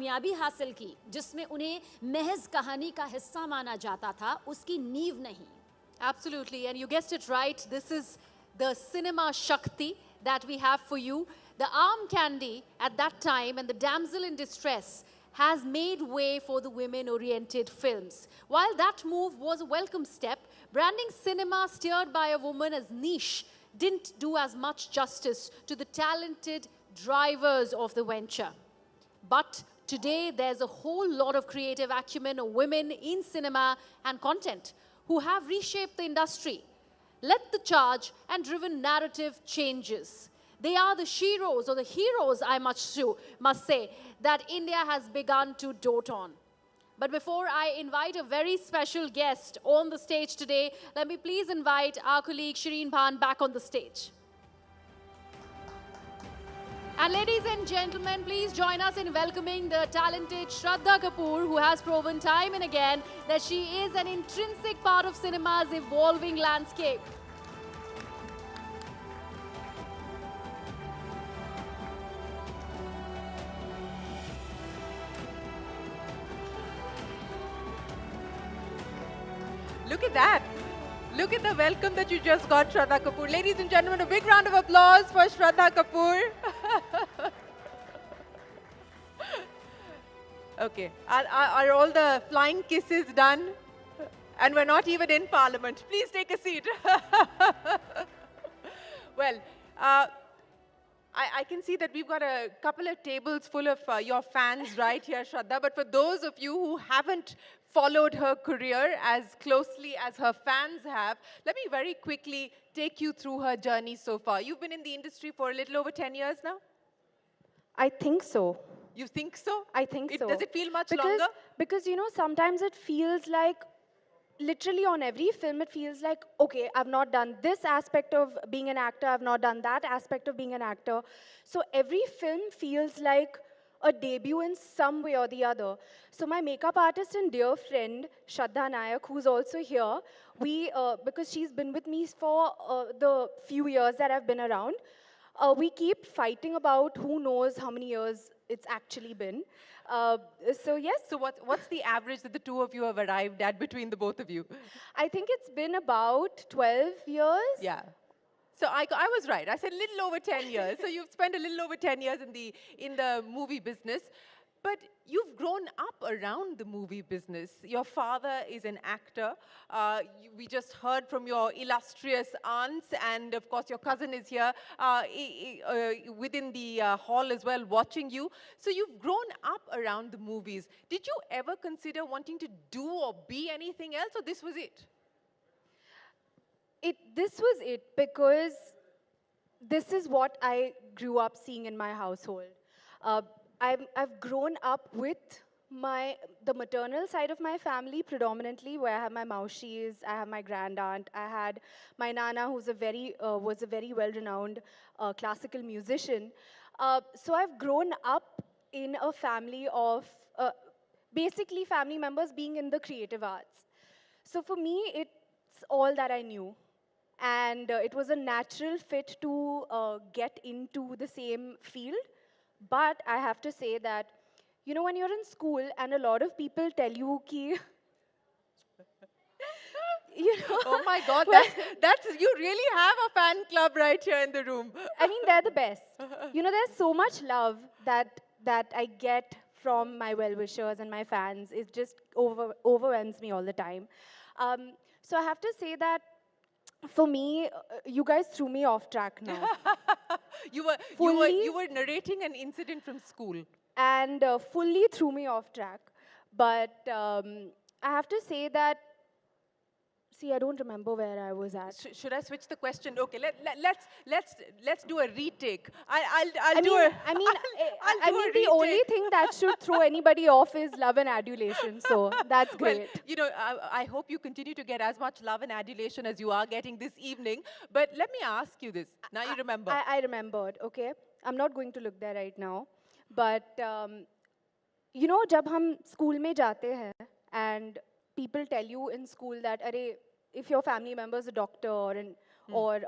कामयाबी हासिल की जिसमें उन्हें महज कहानी का हिस्सा माना जाता था, उसकी नींव नहीं। Absolutely, and you guessed it right. This is the cinema Shakti that we have for you. The arm candy at that time and the damsel in distress has made way for the women-oriented films. While that move was a welcome step, branding cinema steered by a woman as niche didn't do as much justice to the talented drivers of the venture. But today, there's a whole lot of creative acumen of women in cinema and content who have reshaped the industry, led the charge, and driven narrative changes. They are the sheroes or the heroes, I must say, that India has begun to dote on. But before I invite a very special guest on the stage today, let me please invite our colleague Shereen Bhan back on the stage. And ladies and gentlemen, please join us in welcoming the talented Shraddha Kapoor, who has proven time and again that she is an intrinsic part of cinema's evolving landscape. Look at that. Look at the welcome that you just got, Shraddha Kapoor. Ladies and gentlemen, a big round of applause for Shraddha Kapoor. Okay, are all the flying kisses done? And we're not even in Parliament. Please take a seat. Well, I can see that we've got a couple of tables full of your fans right here, Shraddha. But for those of you who haven't followed her career as closely as her fans have, let me very quickly take you through her journey so far. You've been in the industry for a little over 10 years now? I think so. You think so? I think so. Does it feel much longer? Because, you know, sometimes it feels like, literally on every film, it feels like, okay, I've not done this aspect of being an actor, I've not done that aspect of being an actor. So every film feels like a debut in some way or the other. So my makeup artist and dear friend, Shraddha Nayak, who's also here, because she's been with me for the few years that I've been around, we keep fighting about who knows how many years it's actually been. So yes. So what's the average that the two of you have arrived at between the both of you? I think it's been about 12 years. Yeah. So I was right. I said a little over 10 years. So you've spent a little over 10 years in the movie business. But you've grown up around the movie business. Your father is an actor. We just heard from your illustrious aunts, and of course your cousin is here within the hall as well, watching you. So you've grown up around the movies. Did you ever consider wanting to do or be anything else, or this was it? This was it, because this is what I grew up seeing in my household. I've grown up with the maternal side of my family predominantly, where I have my maushis, I have my grand aunt, I had my nana, who's was a very well-renowned classical musician. So I've grown up in a family of basically family members being in the creative arts. So for me, it's all that I knew. And it was a natural fit to get into the same field. But I have to say that, you know, when you're in school and a lot of people tell you ki, you know. Oh my God, you really have a fan club right here in the room. I mean, they're the best. You know, there's so much love that I get from my well-wishers and my fans. It just overwhelms me all the time. So I have to say that, for me, you guys threw me off track now. You were narrating an incident from school. And fully threw me off track. But I have to say that, see, I don't remember where I was at. Should I switch the question? Okay, let's do a retake. I mean, the only thing that should throw anybody off is love and adulation. So that's great. Well, you know, I hope you continue to get as much love and adulation as you are getting this evening. But let me ask you this. Now you remember. I remembered, okay? I'm not going to look there right now. But, you know, jab hum school mein jate hain, and people tell you in school that, if your family member is a doctor or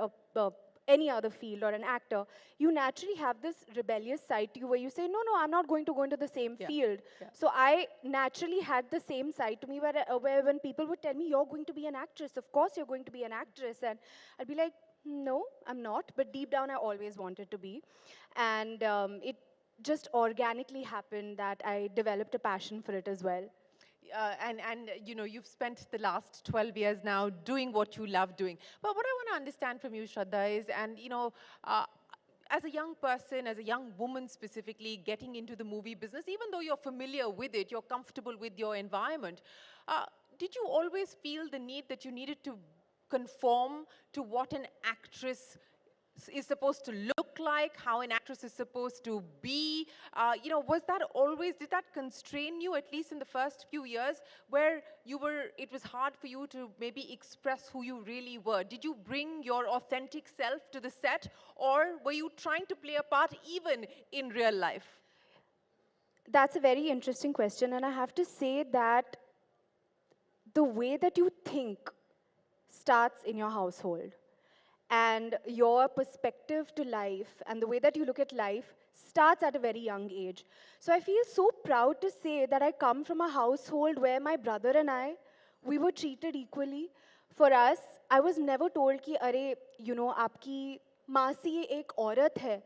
any other field or an actor, you naturally have this rebellious side to you where you say, no, I'm not going to go into the same field. So I naturally had the same side to me where when people would tell me, you're going to be an actress, of course you're going to be an actress. And I'd be like, no, I'm not. But deep down, I always wanted to be. And it just organically happened that I developed a passion for it as well. And you know, you've spent the last 12 years now doing what you love doing. But what I want to understand from you, Shraddha, is, and you know, as a young person, as a young woman specifically, getting into the movie business, even though you're familiar with it, you're comfortable with your environment, did you always feel the need that you needed to conform to what an actress is supposed to look like, how an actress is supposed to be? You know, was that always, did that constrain you, at least in the first few years, where it was hard for you to maybe express who you really were? Did you bring your authentic self to the set, or were you trying to play a part even in real life? That's a very interesting question, and I have to say that the way that you think starts in your household. And your perspective to life and the way that you look at life starts at a very young age. So I feel so proud to say that I come from a household where my brother and I, we were treated equally. For us, I was never told कि अरे, you know, आपकी मासी एक औरत है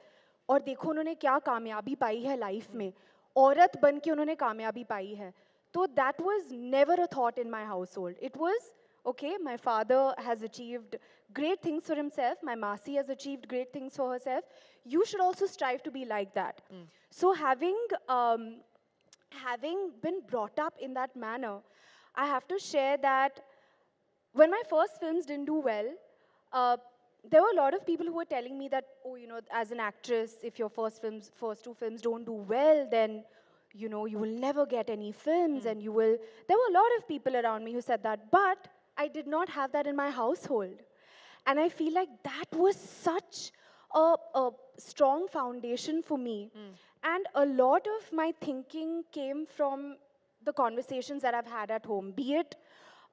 और देखो उन्होंने क्या कामयाबी पाई है लाइफ में, औरत बन के उन्होंने कामयाबी पाई है. So that was never a thought in my household. It was, okay, my father has achieved great things for himself. My Masi has achieved great things for herself. You should also strive to be like that. So having been brought up in that manner, I have to share that when my first films didn't do well, there were a lot of people who were telling me that, oh, you know, as an actress, if your first two films don't do well, then you know, you will never get any films and you will... There were a lot of people around me who said that, but I did not have that in my household. And I feel like that was such a strong foundation for me. And a lot of my thinking came from the conversations that I've had at home. Be it,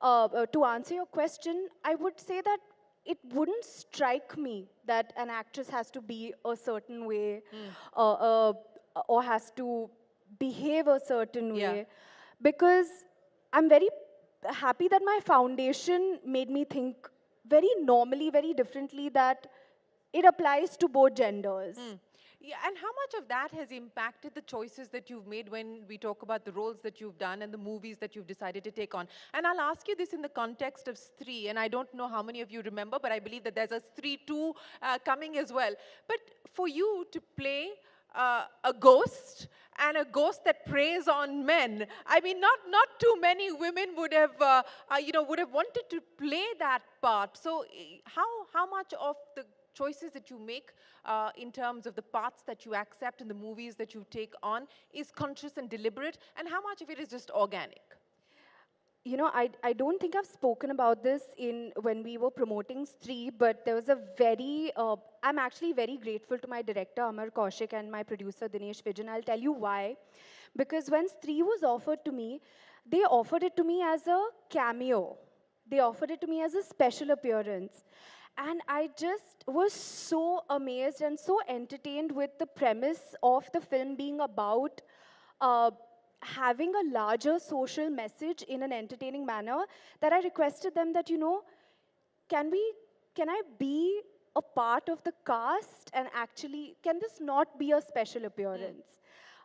to answer your question, I would say that it wouldn't strike me that an actress has to be a certain way or has to behave a certain way, because I'm very happy that my foundation made me think very normally, very differently, that it applies to both genders. Yeah, and how much of that has impacted the choices that you've made when we talk about the roles that you've done and the movies that you've decided to take on? And I'll ask you this in the context of Stree, and I don't know how many of you remember, but I believe that there's a Stree 2 coming as well. But for you to play a ghost, and a ghost that preys on men, I mean, not too many women would have, would have wanted to play that part. So how much of the choices that you make in terms of the parts that you accept in the movies that you take on is conscious and deliberate, and how much of it is just organic? You know, I don't think I've spoken about this when we were promoting Stree, but there was a very, I'm actually very grateful to my director, Amar Kaushik, and my producer, Dinesh Vijan. I'll tell you why. Because when Stree was offered to me, they offered it to me as a cameo. They offered it to me as a special appearance. And I just was so amazed and so entertained with the premise of the film being about having a larger social message in an entertaining manner, that I requested them that, you know, can I be a part of the cast, and actually, can this not be a special appearance?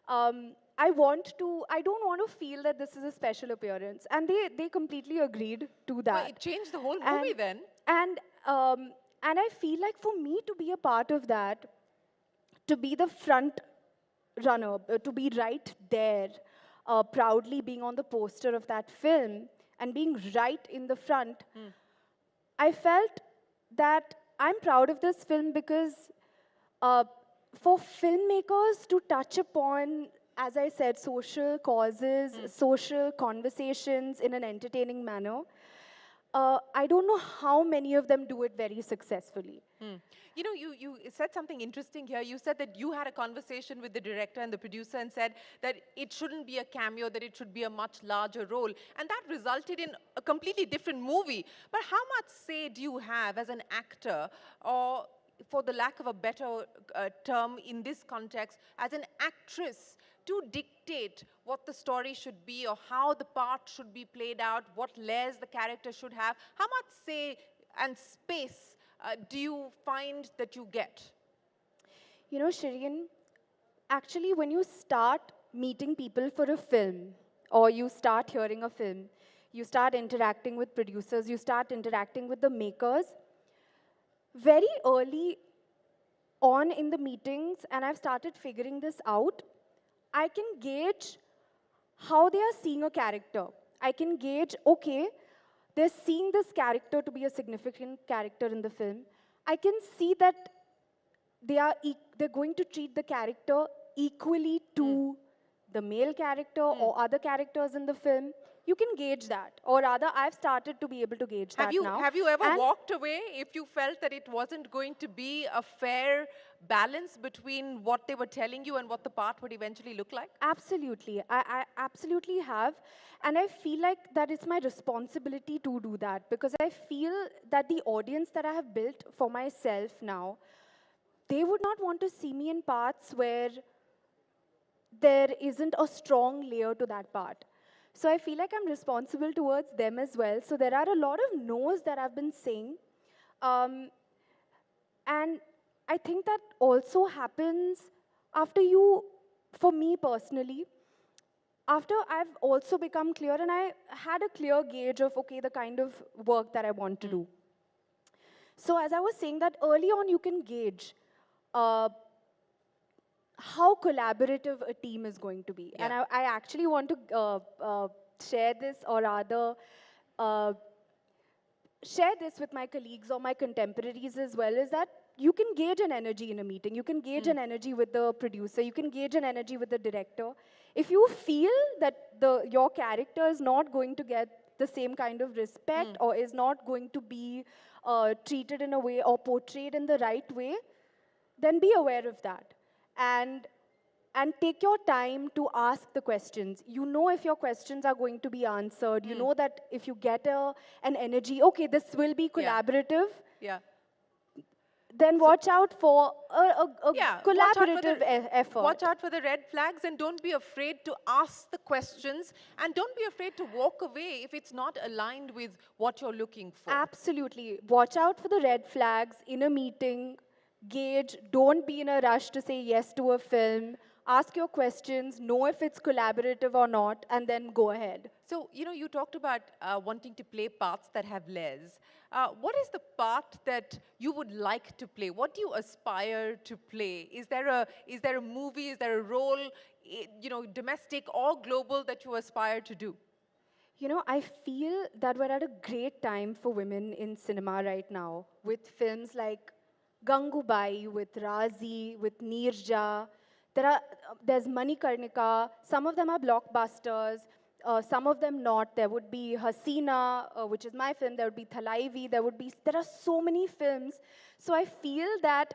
I don't want to feel that this is a special appearance. And they completely agreed to that. Well, it changed the whole movie then. And I feel like for me to be a part of that, to be the front runner, to be right there, proudly being on the poster of that film and being right in the front, I felt that I'm proud of this film because for filmmakers to touch upon, as I said, social causes, social conversations in an entertaining manner, I don't know how many of them do it very successfully. You know, you said something interesting here. You said that you had a conversation with the director and the producer and said that it shouldn't be a cameo, that it should be a much larger role. And that resulted in a completely different movie. But how much say do you have as an actor, or for the lack of a better term in this context, as an actress, to dictate what the story should be or how the part should be played out, what layers the character should have? How much say and space do you find that you get? You know, Shireen, actually, when you start meeting people for a film, or you start hearing a film, you start interacting with producers, you start interacting with the makers, very early on in the meetings, and I've started figuring this out, I can gauge how they are seeing a character. I can gauge, okay, they're seeing this character to be a significant character in the film. I can see that they're going to treat the character equally to the male character or other characters in the film. You can gauge that, or rather, I've started to be able to gauge that now. Have you ever And walked away if you felt that it wasn't going to be a fair balance between what they were telling you and what the part would eventually look like? absolutely, I absolutely have, and I feel like that it's my responsibility to do that, because I feel that the audience that I have built for myself now, they would not want to see me in parts where there isn't a strong layer to that part. So I feel like I'm responsible towards them as well. So there are a lot of no's that I've been saying. And I think that also happens after you, for me personally, after I've also become clear and I had a clear gauge of, okay, the kind of work that I want to do. So as I was saying that early on you can gauge how collaborative a team is going to be. And I actually want to share this, or rather share this with my colleagues or my contemporaries as well, is that you can gauge an energy in a meeting. You can gauge an energy with the producer. You can gauge an energy with the director. If you feel that your character is not going to get the same kind of respect or is not going to be treated in a way or portrayed in the right way, then be aware of that. And take your time to ask the questions. You know if your questions are going to be answered. You know that if you get an energy, okay, this will be collaborative, then watch out for a collaborative effort. Watch out for the red flags and don't be afraid to ask the questions, and don't be afraid to walk away if it's not aligned with what you're looking for. Absolutely. Watch out for the red flags in a meeting. Gauge. Don't be in a rush to say yes to a film. Ask your questions, know if it's collaborative or not, and then go ahead. So, you know, you talked about wanting to play parts that have layers. What is the part that you would like to play? What do you aspire to play? Is there a movie, is there a role, you know, domestic or global, that you aspire to do? You know, I feel that we're at a great time for women in cinema right now, with films like Gangubai, with Razi, with Neerja. There's Manikarnika. Some of them are blockbusters, some of them not. There would be Hasina, which is my film. There would be Thalaivi. There are so many films. So I feel that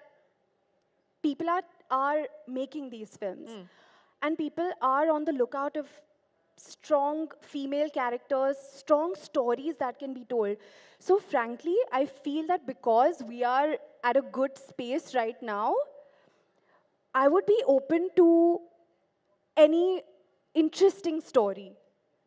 people are making these films. And people are on the lookout of strong female characters, strong stories that can be told. So frankly, I feel that because we are at a good space right now, I would be open to any interesting story,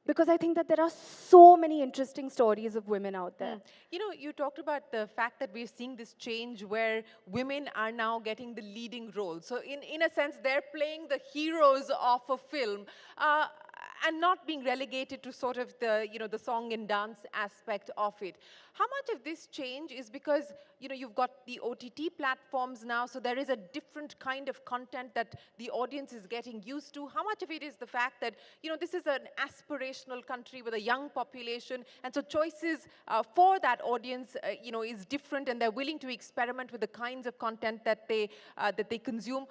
because I think that there are so many interesting stories of women out there. You know, you talked about the fact that we're seeing this change where women are now getting the leading role. So in a sense, they're playing the heroes of a film. And not being relegated to sort of the, you know, the song and dance aspect of it. How much of this change is because, you know, you've got the OTT platforms now, so there is a different kind of content that the audience is getting used to? How much of it is the fact that, you know, this is an aspirational country with a young population, and so choices for that audience, you know, is different, and they're willing to experiment with the kinds of content that they consume?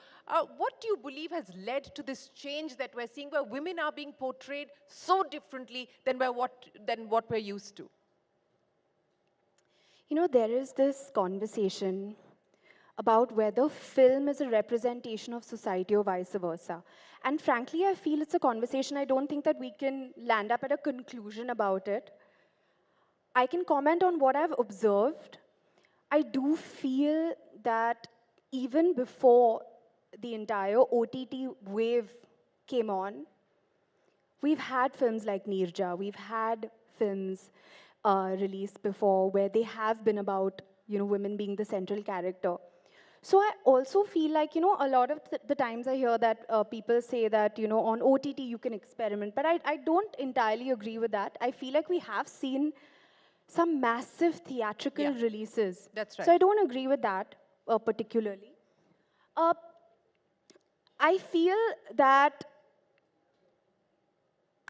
What do you believe has led to this change that we're seeing, where women are being portrayed so differently than what we're used to? You know, there is this conversation about whether film is a representation of society or vice versa. And frankly, I feel it's a conversation. I don't think that we can land up at a conclusion about it. I can comment on what I've observed. I do feel that even before the entire OTT wave came on, we've had films like Neerja, we've had films released before where they have been about, women being the central character. So I also feel like, a lot of the times I hear that people say that, on OTT you can experiment, but I don't entirely agree with that. I feel like we have seen some massive theatrical Yeah. releases. That's right. So I don't agree with that particularly. Uh, I feel that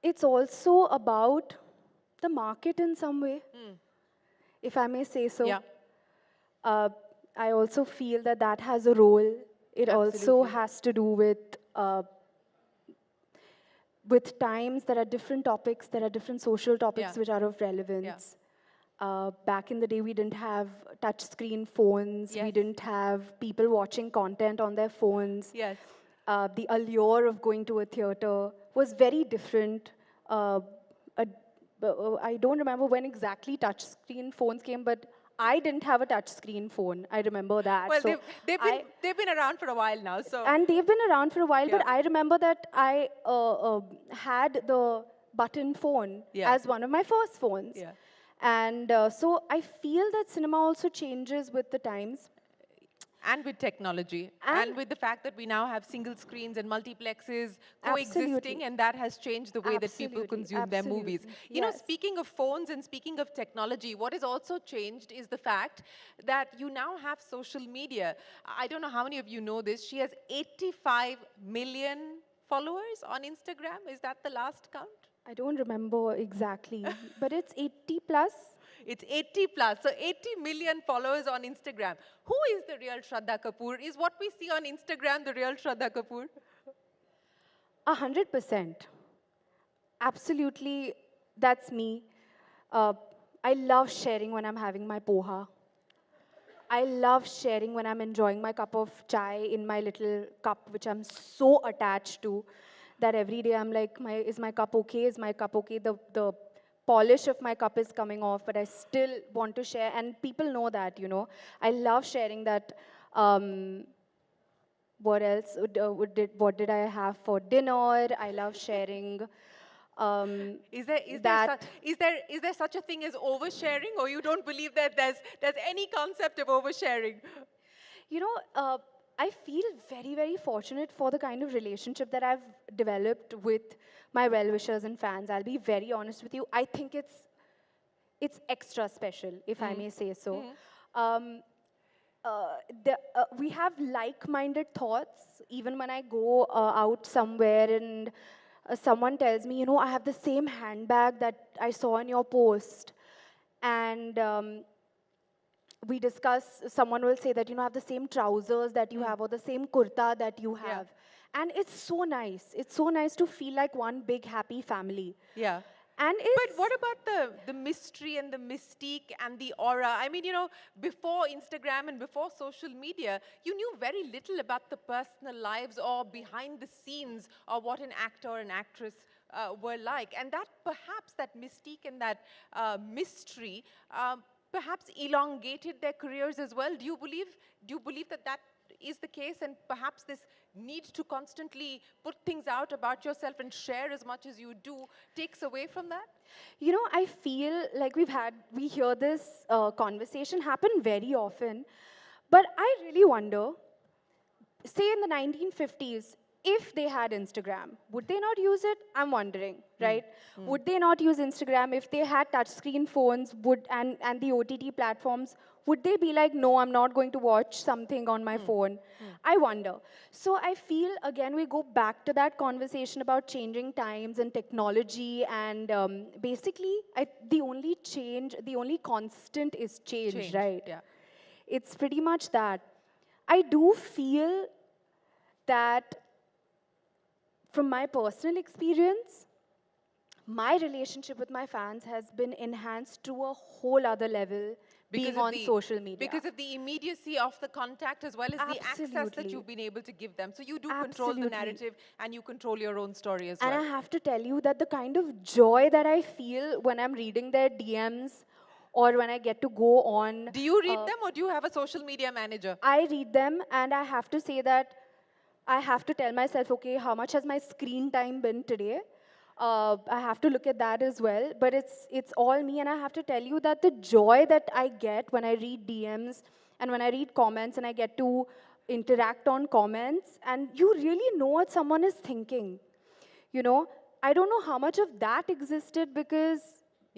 it's also about the market in some way, if I may say so. Yeah. Uh, I also feel that that has a role. It also Absolutely. has to do with times. There are different topics, there are different social topics Yeah. which are of relevance. Back in the day, we didn't have touch screen phones. We Yes. didn't have people watching content on their phones. Yes. The allure of going to a theater was very different. A- I don't remember when exactly touch screen phones came, but I didn't have a touch screen phone. I remember that. Well, So they've been around for a while now, so. and they've been around for a while, Yeah. but I remember that I had the button phone Yeah. as one of my first phones. Yeah. And so I feel that cinema also changes with the times. And with technology, and with the fact that we now have single screens and multiplexes coexisting, Absolutely. and that has changed the way that people Absolutely, consume their movies. absolutely, You know, yes. speaking of phones and speaking of technology, what has also changed is the fact that you now have social media. I don't know how many of you know this. She has 85 million followers on Instagram. Is that the last count? I don't remember exactly, but it's 80 plus. It's 80 plus, so 80 million followers on Instagram. Who is the real Shraddha Kapoor? Is what we see on Instagram the real Shraddha Kapoor? 100%. Absolutely, that's me. Uh, I love sharing when I'm having my poha. I love sharing when I'm enjoying my cup of chai in my little cup, which I'm so attached to that every day I'm like, is my cup okay? Is my cup okay? The polish of my cup is coming off, but I still want to share. And people know that, I love sharing that. What else? What did I have for dinner? I love sharing. Is there, That is there such a thing as oversharing, or you don't believe that there's any concept of oversharing? You know, I feel very, very fortunate for the kind of relationship that I've developed with my well-wishers and fans. I'll be very honest with you. I think it's extra special, if I may say so. Um, we have like-minded thoughts. Even when I go out somewhere and someone tells me, I have the same handbag that I saw in your post, and we discuss, someone will say that, I have the same trousers that you have or the same kurta that you Yeah. have. And it's so nice. It's so nice to feel like one big happy family. Yeah. And it's... But what about the mystery and the mystique and the aura? I mean, before Instagram and before social media, you knew very little about the personal lives or behind the scenes or what an actor or an actress were like. And that perhaps that mystique and that mystery perhaps elongated their careers as well. Do you believe that that is the case, and perhaps this need to constantly put things out about yourself and share as much as you do takes away from that? I feel like we hear this conversation happen very often, but I really wonder, say in the 1950s, if they had Instagram, would they not use it? I'm wondering, right? Would they not use Instagram if they had touchscreen phones and the OTT platforms? Would they be like, no, I'm not going to watch something on my phone? I wonder. So I feel, again, we go back to that conversation about changing times and technology, and basically, the only constant is change, right? Yeah. It's pretty much that. I do feel that from my personal experience, my relationship with my fans has been enhanced to a whole other level being on social media. Because of the immediacy of the contact as well as the access that Absolutely. you've been able to give them. So you do control the Absolutely. narrative and you control your own story as And well. I have to tell you that the kind of joy that I feel when I'm reading their DMs or when I get to go on. Do you read them or do you have a social media manager? I read them, and I have to say that I have to tell myself, okay, how much has my screen time been today? I have to look at that as well. But it's all me, and I have to tell you that the joy that I get when I read DMs and when I read comments and I get to interact on comments, and you really know what someone is thinking. You know, I don't know how much of that existed because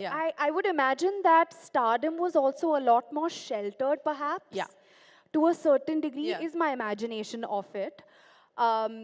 Yeah. I would imagine that stardom was also a lot more sheltered, perhaps. Yeah. To a certain degree, Yeah. is my imagination of it. Um,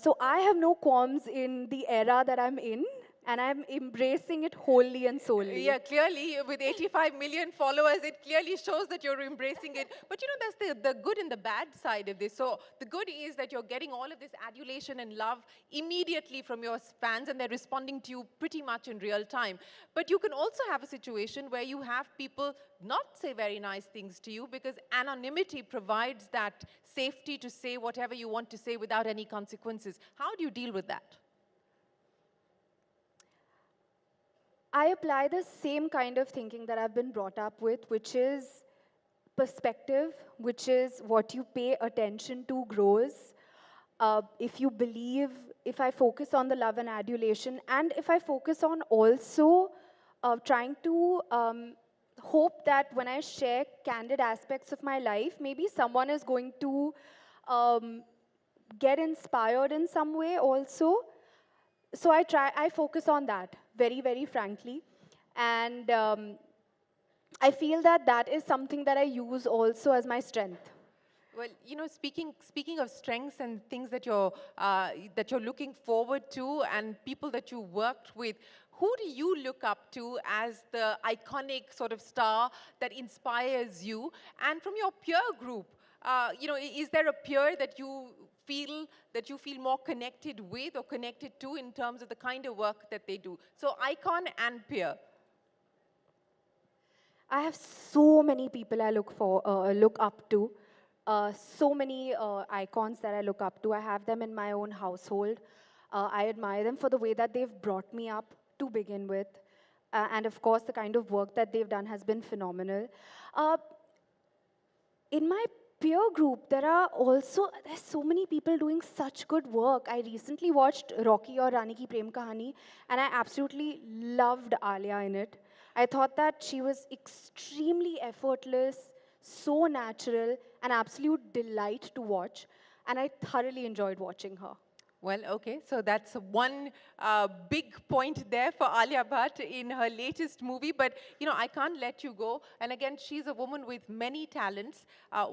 so I have no qualms in the era that I'm in, and I'm embracing it wholly and solely. Yeah, clearly, with 85 million followers, it clearly shows that you're embracing it. But you know, that's the good and the bad side of this. So the good is that you're getting all of this adulation and love immediately from your fans, and they're responding to you pretty much in real time. But you can also have a situation where you have people not say very nice things to you because anonymity provides that safety to say whatever you want to say without any consequences. How do you deal with that? I apply the same kind of thinking that I've been brought up with, which is perspective, which is what you pay attention to grows. If you believe, if I focus on the love and adulation, and if I focus on also trying to hope that when I share candid aspects of my life, maybe someone is going to um, get inspired in some way also. So I focus on that very, very frankly. And I feel that that is something that I use also as my strength. Well, you know, speaking of strengths and things that you're looking forward to, and people that you worked with, who do you look up to as the iconic sort of star that inspires you? And from your peer group, you know, is there a peer that you feel more connected with or connected to in terms of the kind of work that they do? So icon and peer. I have so many people I look up to, so many icons that I look up to. I have them in my own household. I admire them for the way that they've brought me up to begin with. And of course, the kind of work that they've done has been phenomenal. Uh, in my peer group, there's so many people doing such good work. I recently watched Rocky or Rani Ki Prem Kahani, and I absolutely loved Alia in it. I thought that she was extremely effortless, so natural, an absolute delight to watch, and I thoroughly enjoyed watching her. Well, okay, so that's one big point there for Alia Bhatt in her latest movie. But, you know, I can't let you go. And again, she's a woman with many talents.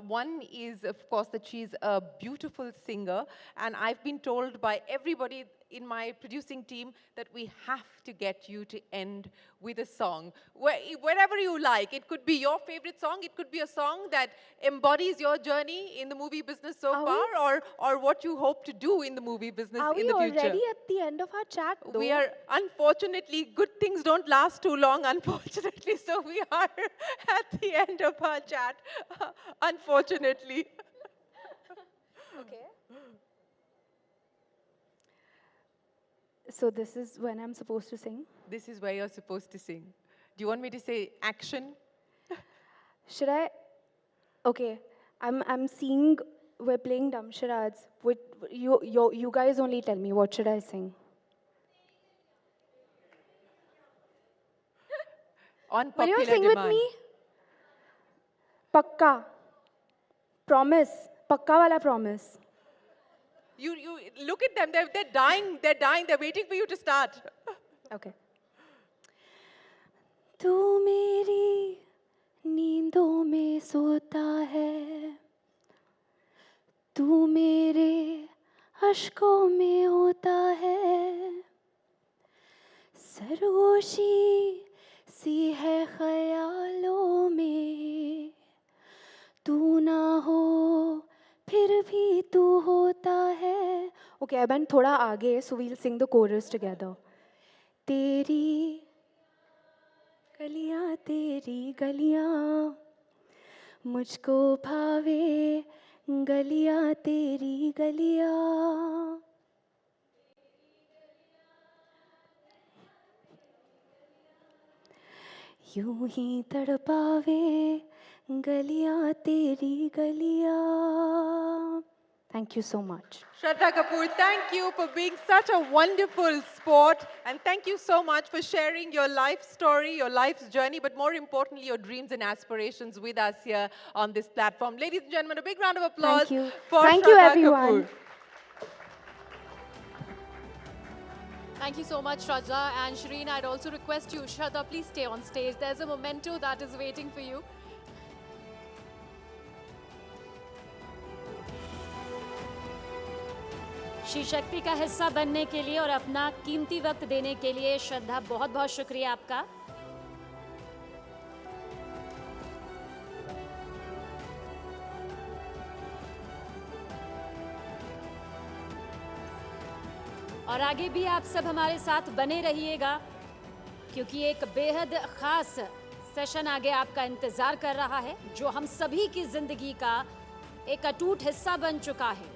One is, of course, that she's a beautiful singer. And I've been told by everybody in my producing team that we have to get you to end with a song. Wherever you like. It could be your favorite song. It could be a song that embodies your journey in the movie business so far, or what you hope to do in the movie business in the future. Are we already at the end of our chat, though? We are, unfortunately, good things don't last too long, unfortunately. So we are at the end of our chat, unfortunately. Okay. So this is when I'm supposed to sing? This is where you're supposed to sing. Do you want me to say action? Should I? Okay, I'm seeing we're playing dumb charades. You guys only tell me, what should I sing? On Will you popular sing with demand. me? Pakka. Promise. Pakka wala promise. You look at them, they're dying, they're waiting for you to start. Okay. तू मेरी नींदों में सोता है, तू मेरे अश्कों में होता है, सरगोशी सी है ख्यालों में, तू ना हो फिर भी तू होता है. Okay, I went थोड़ा आगे, so we'll sing the chorus together. तेरी गलियां मुझको भावे, गलियां तेरी गलियां. यूं ही तड़पावे गलियां तेरी गलियां. Thank you so much. Shraddha Kapoor, thank you for being such a wonderful sport, and thank you so much for sharing your life story, your life's journey, but more importantly, your dreams and aspirations with us here on this platform. Ladies and gentlemen, a big round of applause Thank you. for Thank you, Shraddha everyone. Kapoor. Thank you so much, Shraddha. And Shereen, I'd also request you, Shraddha, please stay on stage. There's a memento that is waiting for you. Shri Shakti का हिस्सा बनने के लिए और अपना कीमती वक्त देने के लिए श्रद्धा, बहुत बहुत शुक्रिया आपका. और आगे भी आप सब हमारे साथ बने रहिएगा, क्योंकि एक बेहद खास सेशन आगे आपका इंतजार कर रहा है, जो हम सभी की जिंदगी का एक अटूट हिस्सा बन चुका है.